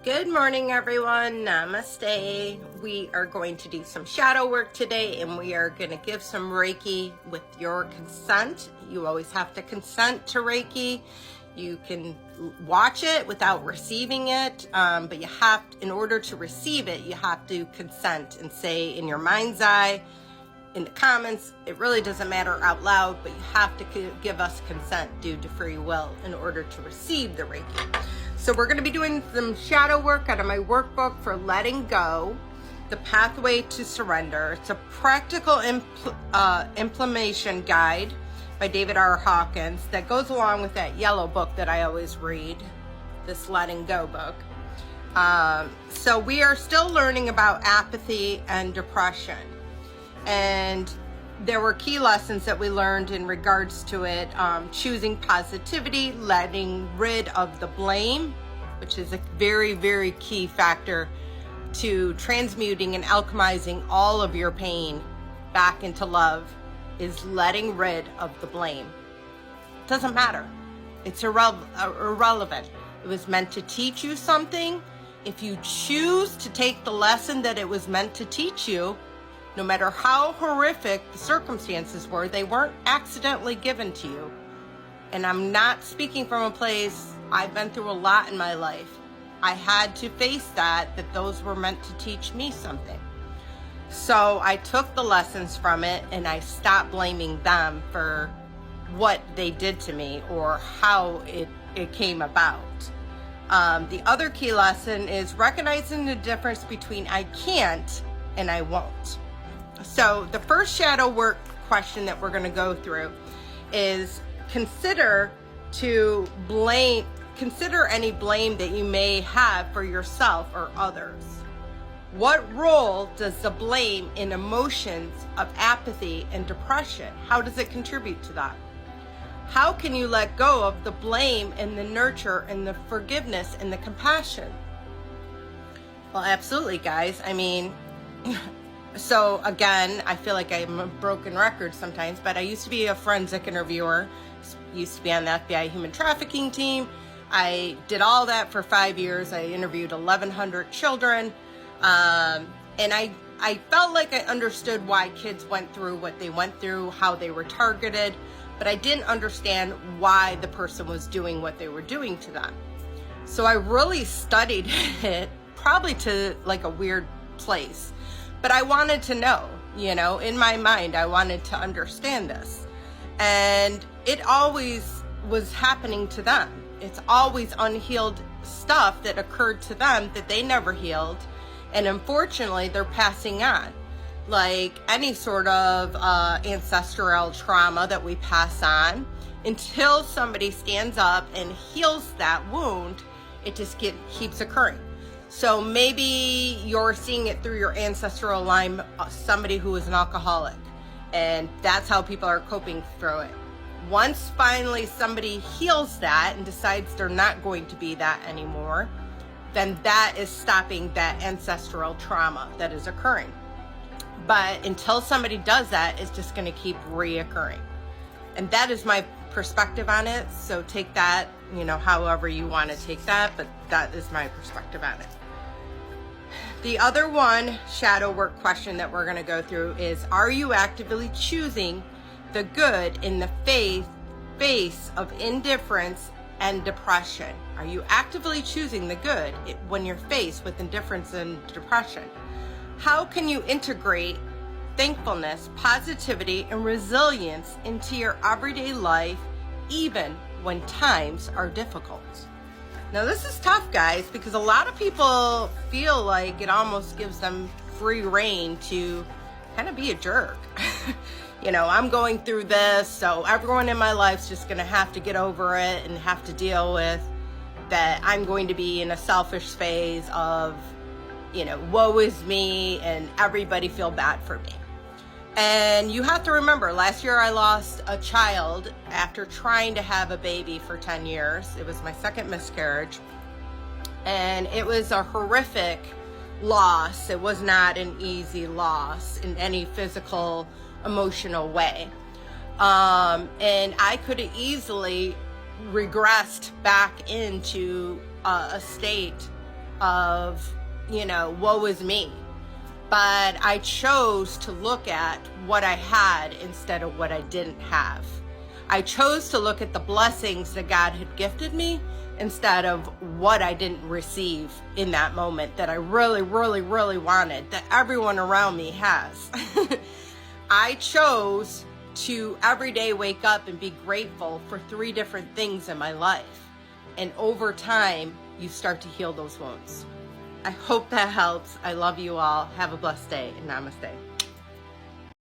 Good morning, everyone. Namaste. We are going to do some shadow work today, and we are going to give some Reiki with your consent. You always have to consent to Reiki. You can watch it without receiving it, but you have, in order to receive it, you have to consent and say in your mind's eye, in the comments, it really doesn't matter out loud, but you have to give us consent due to free will in order to receive the Reiki. So we're going to be doing some shadow work out of my workbook for letting go, the pathway to surrender. It's a practical implementation guide by David R. Hawkins that goes along with that yellow book that I always read, this letting go book. So we are still learning about apathy and depression. And there were key lessons that we learned in regards to it. Choosing positivity, letting rid of the blame, which is a very, very key factor to transmuting and alchemizing all of your pain back into love, is letting rid of the blame. It doesn't matter. It's irrelevant. It was meant to teach you something. If you choose to take the lesson that it was meant to teach you, no matter how horrific the circumstances were, they weren't accidentally given to you. And I'm not speaking from a place, I've been through a lot in my life. I had to face that those were meant to teach me something. So I took the lessons from it and I stopped blaming them for what they did to me or how it came about. The other key lesson is recognizing the difference between I can't and I won't. So the first shadow work question that we're going to go through is consider any blame that you may have for yourself or others. What role does the blame in emotions of apathy and depression, how does it contribute to that? How can you let go of the blame and the nurture and the forgiveness and the compassion? Well, absolutely, guys. I mean, so again, I feel like I'm a broken record sometimes, but I used to be a forensic interviewer, used to be on the FBI human trafficking team. I did all that for 5 years. I interviewed 1,100 children. And I felt like I understood why kids went through what they went through, how they were targeted, but I didn't understand why the person was doing what they were doing to them. So I really studied it, probably to like a weird place. But I wanted to know, in my mind, I wanted to understand this. And it always was happening to them. It's always unhealed stuff that occurred to them that they never healed. And unfortunately, they're passing on. Like any sort of ancestral trauma that we pass on, until somebody stands up and heals that wound, it just keeps occurring. So maybe you're seeing it through your ancestral line, somebody who is an alcoholic, and that's how people are coping through it. Once finally somebody heals that and decides they're not going to be that anymore, then that is stopping that ancestral trauma that is occurring. But until somebody does that, it's just going to keep reoccurring. And that is my perspective on it. So take that, however you want to take that, but that is my perspective on it. The other one shadow work question that we're going to go through is, are you actively choosing the good in the face of indifference and depression? Are you actively choosing the good when you're faced with indifference and depression? How can you integrate thankfulness, positivity, and resilience into your everyday life, even when times are difficult? Now, this is tough, guys, because a lot of people feel like it almost gives them free reign to kind of be a jerk. I'm going through this, so everyone in my life's just going to have to get over it and have to deal with that. I'm going to be in a selfish phase of, woe is me, and everybody feel bad for me. And you have to remember, last year I lost a child after trying to have a baby for 10 years. It was my second miscarriage. And it was a horrific loss. It was not an easy loss in any physical, emotional way. And I could have easily regressed back into a state of, woe is me. But I chose to look at what I had instead of what I didn't have. I chose to look at the blessings that God had gifted me instead of what I didn't receive in that moment that I really, really, really wanted, that everyone around me has. I chose to every day wake up and be grateful for 3 different things in my life. And over time, you start to heal those wounds. I hope that helps. I love you all. Have a blessed day, and namaste.